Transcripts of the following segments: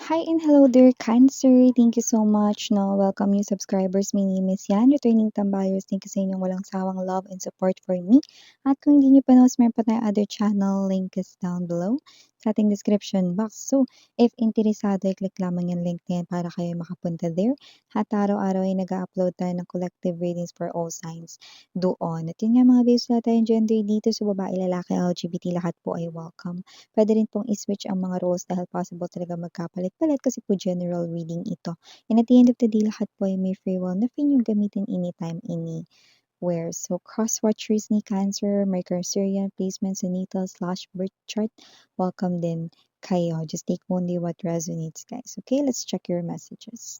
Hi and hello dear Cancer. Thank you so much. No, welcome new subscribers. My name is Yan, returning tambayers. Thank you sa inyong walang sawang love and support for me. At kung hindi nyo pa knows, meron pa tayong other channel. Link is down below sa ating description box. So, if interesado, i-click lamang yung link na yan para kayo makapunta there. At araw-araw ay nag-upload tayo ng collective readings for all signs doon. At yun nga mga babes, wala tayong gender dito. So, babae, lalaki, LGBT, lahat po ay welcome. Pwede rin pong i-switch ang mga roles dahil possible talaga magkapalit-palit kasi po general reading ito. And at the end of the day, lahat po ay may free will na free niyong gamitin anytime, anywhere. So, cross-watchers ni Cancer, Mercurian placements, and natal/birth chart, welcome din kayo. Just take only what resonates, guys. Okay, let's check your messages.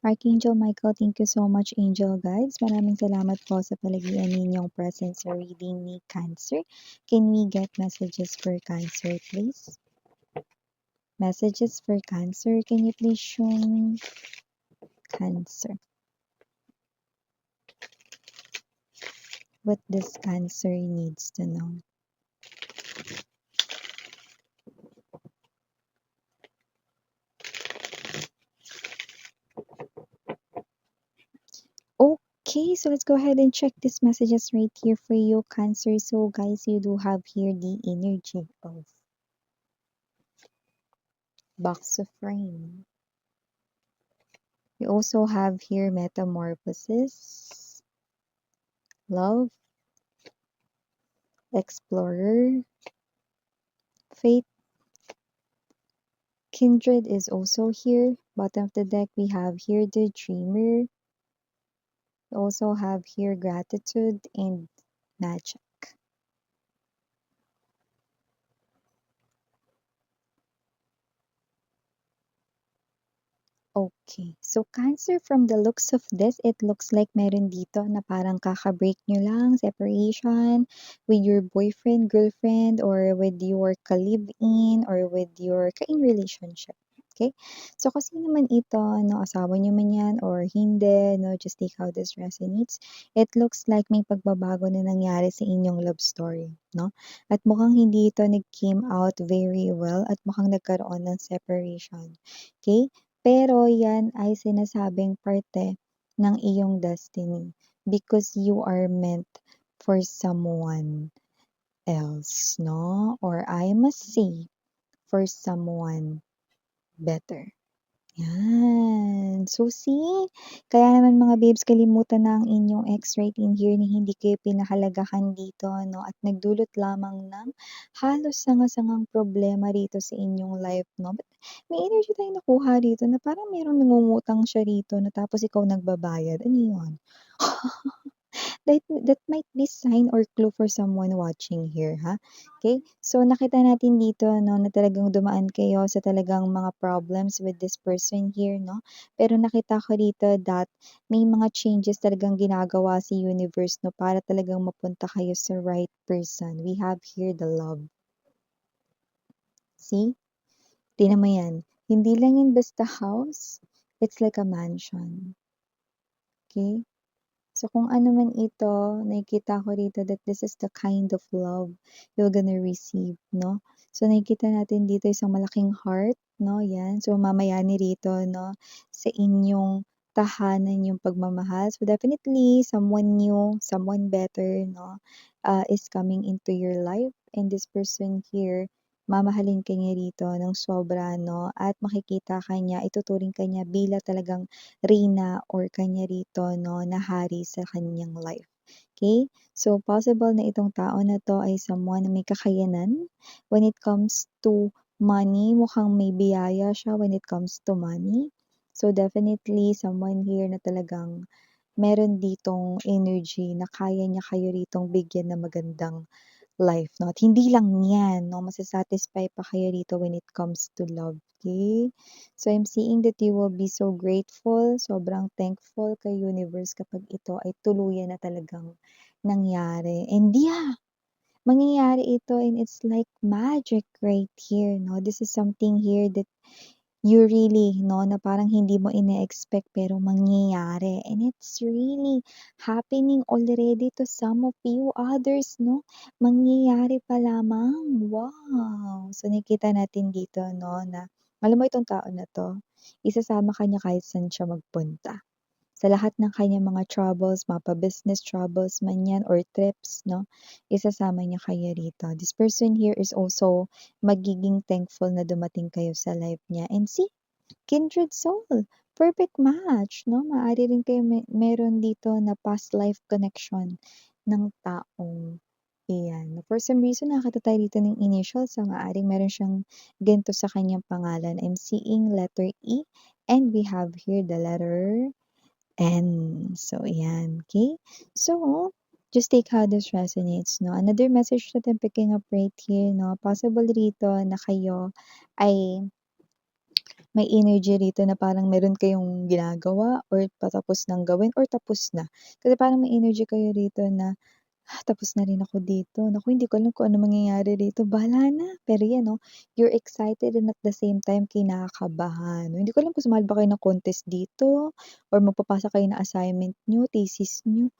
Archangel Michael, thank you so much, Angel Guides. Maraming salamat po sa palagian ninyong presence sa reading ni Cancer. Can we get messages for Cancer, please? Messages for Cancer. Can you please show me Cancer? What does Cancer needs to know? Okay, so let's go ahead and check these messages right here for you, Cancer. So, guys, you do have here the energy of Box of Rain. We also have here Metamorphosis, Love, Explorer, Fate, Kindred is also here. Bottom of the deck, we have here the Dreamer. We also have here Gratitude and Magic. Okay, so Cancer, from the looks of this, it looks like meron dito na parang kaka-break nyo lang, separation with your boyfriend, girlfriend, or with your ka-live-in, or with your ka-in relationship. Okay? So, kasi naman ito, no, asawa nyo man yan, or hindi, no, just take how this resonates. It looks like may pagbabago na nangyari sa inyong love story, no? At mukhang hindi ito nag-came out very well, at mukhang nagkaroon ng separation. Okay? Pero yan ay sinasabing parte ng iyong destiny because you are meant for someone else, no? Or I must say, for someone better. Yan. So, see? Kaya naman mga babes, kalimutan na ang inyong ex right in here na hindi kayo pinahalagahan dito, no? At nagdulot lamang ng halos sanga-sangang problema rito sa inyong life, no? But may energy tayong nakuha rito na parang merong nangungutang siya rito na tapos ikaw nagbabayad. Ano yun? That might be sign or clue for someone watching here, ha? Okay? So, nakita natin dito, no, na talagang dumaan kayo sa talagang mga problems with this person here, no? Pero nakita ko dito that may mga changes talagang ginagawa si universe, no, para talagang mapunta kayo sa right person. We have here the love. See? Tingnan mo yan. Hindi lang yun basta house, it's like a mansion. Okay? So, kung ano man ito, nakikita ko rito that this is the kind of love you're gonna receive, no? So, nakikita natin dito isang malaking heart, no? Yan. So, mamayani rito, no? Sa inyong tahanan yung pagmamahal. So, definitely, someone new, someone better, no? Is coming into your life. And this person here, mamahalin ka niya rito ng sobra, no? At makikita ka niya, ituturing ka niya bila talagang reyna or kanya rito, no, na hari sa kanyang life. Okay? So, possible na itong tao na to ay someone na may kakayanan when it comes to money. Mukhang may biyaya siya when it comes to money. So, definitely, someone here na talagang meron ditong energy na kaya niya kayo ritong bigyan ng magandang life, no? At hindi lang yan, no? Masasatisfy pa kayo rito when it comes to love, okay? So, I'm seeing that you will be so grateful, sobrang thankful kay universe kapag ito ay tuluyan na talagang nangyari. And yeah, mangyayari ito and it's like magic right here, no? This is something here that you really 'no, na parang hindi mo ine-expect pero mangyayari and it's really happening already to some of you, others 'no, mangyayari pa lamang. Wow! So, nakikita natin dito 'no, na alam mo itong tao na 'to, isasama ka niya kahit saan siya magpunta. Sa lahat ng kanyang mga troubles, mapa-business troubles man 'yan or trips 'no, isasama niya kayo rito. This person here is also magiging thankful na dumating kayo sa life niya and see, kindred soul, perfect match 'no. Maaari rin kayo meron dito na past life connection ng taong iyan. For some reason nakakita tayo dito ng initials, so maaaring meron siyang ganito sa kanyang pangalan. I'm seeing letter E and we have here the letter N. So, ayan, okay? So, just take how this resonates, no? Another message that I'm picking up right here, no? Possible rito na kayo ay may energy rito na parang meron kayong ginagawa or patapos ng gawin or tapos na. Kasi parang may energy kayo rito na tapos na rin ako dito. Naku, hindi ko alam kung ano mangyayari dito, bahala na. Pero 'yan 'no, you're excited and at the same time kinakabahan. Hindi ko alam kung sumali ba kayo ng contest dito or magpapasa kayo ng assignment niyo, thesis niyo,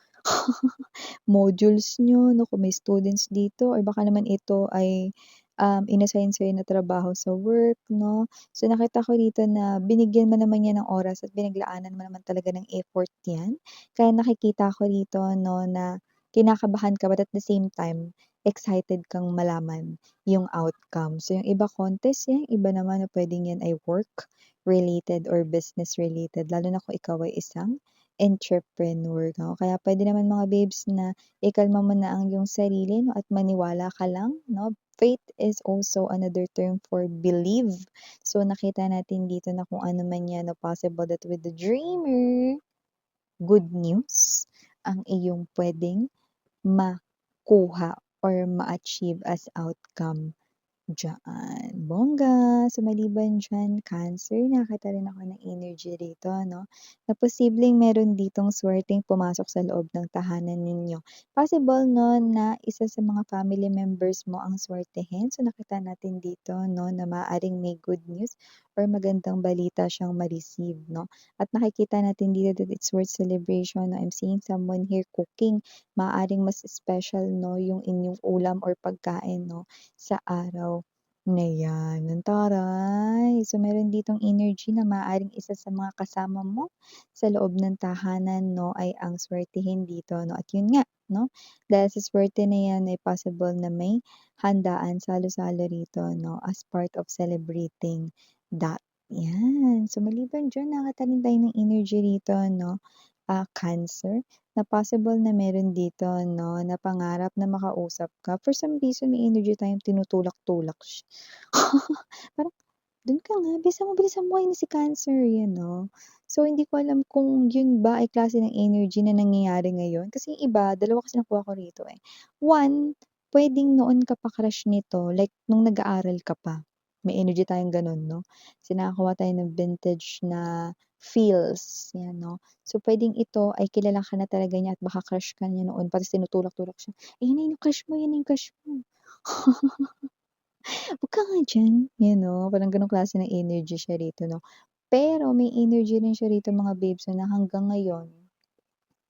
modules niyo 'no, kung may students dito or baka naman ito ay, in-assign sa'yo na trabaho sa work 'no. So, nakita ko dito na binigyan mo naman 'yan ng oras at pinaglaanan mo naman talaga ng effort 'yan. Kaya nakikita ko dito 'no na kinakabahan ka but at the same time, excited kang malaman yung outcome. So, yung iba contest 'yan, iba naman na puwedeng 'yan ay work related or business related lalo na kung ikaw ay isang entrepreneur 'no. Kaya puwede naman mga babes na ikalma mo na ang iyong sarili 'no at maniwala ka lang 'no. Faith is also another term for believe. So, nakita natin dito na kung ano man 'yan 'no, possible that with the dreamer, good news ang iyong puwedeng makuha or ma-achieve as outcome diyaan. Bongga! So, maliban diyan, Cancer, nakakita rin ako ng energy rito 'no, na posibleng meron ditong swerteng pumasok sa loob ng tahanan ninyo. Possible 'no, na isa sa mga family members mo ang swertehin. So, nakita natin dito 'no, na maaaring may good news or magandang balita siyang ma-receive 'no. At nakikita natin dito that it's worth celebration 'no. I'm seeing someone here cooking. Maaaring mas special 'no, yung inyong ulam or pagkain 'no, sa araw na 'yan. Ang taray! So, meron ditong energy na maaaring isa sa mga kasama mo sa loob ng tahanan 'no, ay ang swertihin dito 'no. At yun nga 'no, dahil sa swerte na 'yan ay possible na may handaan, salo-salo rito 'no, as part of celebrating that. 'Yan. So, maliban diyan nakakita rin tayo ng energy rito 'no, Cancer, na possible na meron dito 'no, na pangarap na makausap ka. For some reason may energy tayong tinutulak-tulak siya. Parang, "Dun ka nga, bilisan mo, kayo na si Cancer," yan 'no. So, hindi ko alam kung yun ba ay klase ng energy na nangyayari ngayon, kasi yung iba, dalawa kasi nakuha ko rito, eh. One, puwedeng noon ka pa crush nito, like nung nag-aaral ka pa, may energy tayong gano'n 'no. Kasi nakakuha tayo ng vintage na feels, yan 'no. So, puwedeng ito ay kilala ka na talaga niya at baka crush ka niya noon tapos tinutulak-tulak siya, "Ayan na yung crush mo, yan na yung crush mo." "Wag ka nga diyan." Yan 'no, parang gano'ng klase ng energy siya rito 'no. Pero may energy rin siya rito mga babes na hanggang ngayon,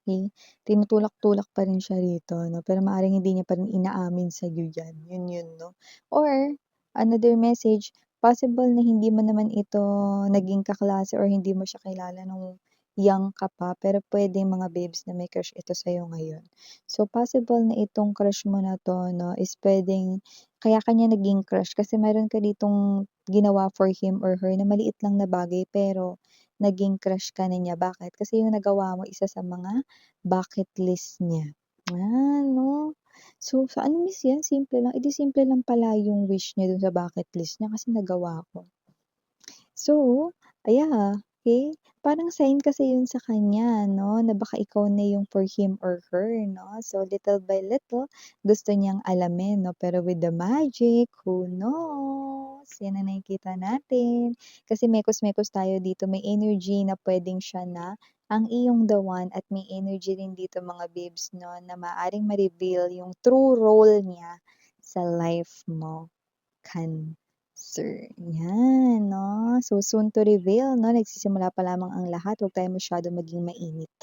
okey, tinutulak-tulak pa rin siya rito 'no, pero maaaring hindi niya pa rin inaamin sa'yo yan, yun 'no. Or another message, possible na hindi mo naman ito naging kaklase or hindi mo siya kilala nung young ka pa, pero puwedeng mga babes na may crush ito sa'yo ngayon. So, possible na itong crush mo na 'to 'no, is puwedeng kaya ka niya naging crush kasi meron ka ditong ginawa for him or her na maliit lang na bagay pero naging crush ka na niya. Bakit? Kasi yung nagawa mo isa sa mga bucket list niya. 'No. So, sa ano miss yan, simple lang, eh, di simple lang pala yung wish niya dun sa bucket list niya kasi nagawa ko. So, okey. Parang sign kasi yun sa kanya 'no, na baka ikaw na yung for him or her 'no. So, little by little, gusto niyang alamin 'no, pero with the magic, who knows? Yan ang nakikita natin. Kasi mekos-mekos tayo dito, may energy na puwedeng siya na ang iyong the one at may energy rin dito mga babes 'no, na maaaring ma-reveal yung true role niya sa life mo, Cancer. Sir, 'yan 'no. So, soon to reveal 'no, nagsisimula pa lamang ang lahat, huwag tayong masyadong maging mainit.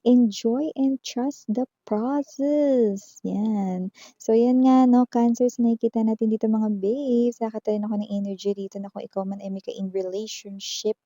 Enjoy and trust the process, 'yan. So 'yan nga 'no, Cancers nakikita natin dito mga babes, nakakatayin ako ng energy dito na kung ikaw man ay may in relationship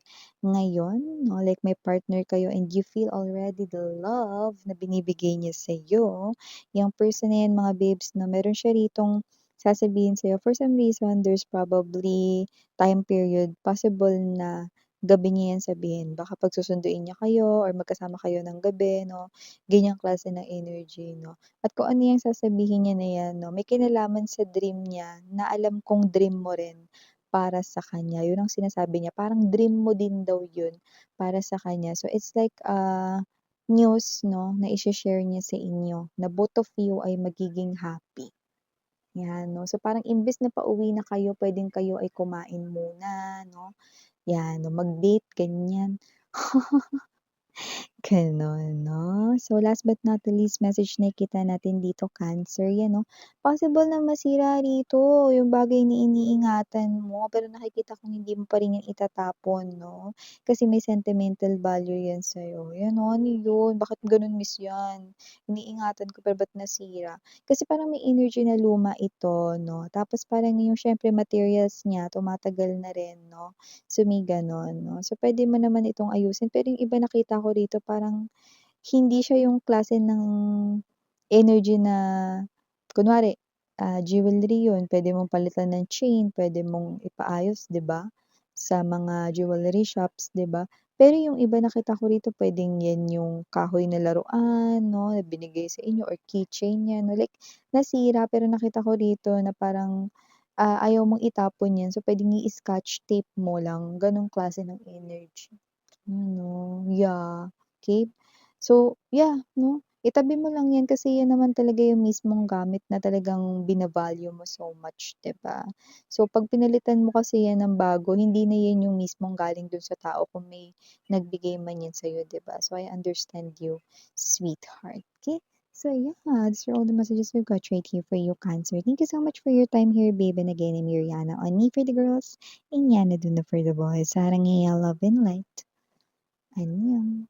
ngayon 'no, like may partner kayo and you feel already the love na binibigay niya sa'yo, yang person na 'yan mga babes 'no, meron siya ritong sasabihin sa'yo for some reason there's probably time period possible na gabi niya 'yan sabihin. Baka pagsusunduin niya kayo or magkasama kayo ng gabi 'no, ganyang klase ng energy 'no. At kung ano yang sasabihin niya na 'yan 'no, may kinalaman sa dream niya na alam kong dream mo rin para sa kanya. 'Yun ang sinasabi niya, parang dream mo din daw 'yun para sa kanya. So it's like, news 'no, na ishe-share niya sa inyo na both of you ay magiging happy, 'yan 'no. So parang imbes na pauwi na kayo, puwedeng kayo ay kumain muna 'no. 'Yan, mag-date ganyan. Gano'n 'no. So last but not the least message nakikita natin dito Cancer 'yan 'no, possible na masira rito yung bagay na iniingatan mo pero nakikita kong hindi mo pa rin yan itatapon 'no, kasi may sentimental value yan sa'yo. 'Yan oh, ano yun, bakit gano'n miss 'yan? Iniingatan ko pero ba't nasira? Kasi parang may energy na luma ito 'no, tapos parang yung siyempre materials niya tumatagal na rin 'no. So, may gano'n 'no. So, puwede mo naman itong ayusin pero yung iba nakita ko rito parang hindi siya yung klase ng energy na kunwari, jewelry yun, puwede mong palitan ng chain, puwede mong ipaayos 'di ba, sa mga jewelry shops 'di ba. Pero yung iba nakita ko rito puwedeng yan yung kahoy na laruan 'no, na binigay sa inyo or keychain niya 'no, like nasira pero nakita ko rito na parang ayaw mong itapon 'yan, so puwedeng i-scotch tape mo lang, gano'ng klase ng energy. Ano, yeah, okay. So, yeah 'no, itabi mo lang 'yan kasi 'yan naman talaga yung mismong gamit na talagang bina-value mo so much, 'di ba? So, 'pag pinalitan mo kasi yan ng bago, hindi na 'yan yung mismong galing dun sa tao kung may nagbigay man 'yan sa'yo, 'di ba? So, I understand you, sweetheart, okay. So, yeah, these are all the messages we've got right here for you, Cancer. Thank you so much for your time here, babe, and again, I'm Mariana on Me for the Girls and Yana Duna for the Boys. Sarang love and light. 안녕.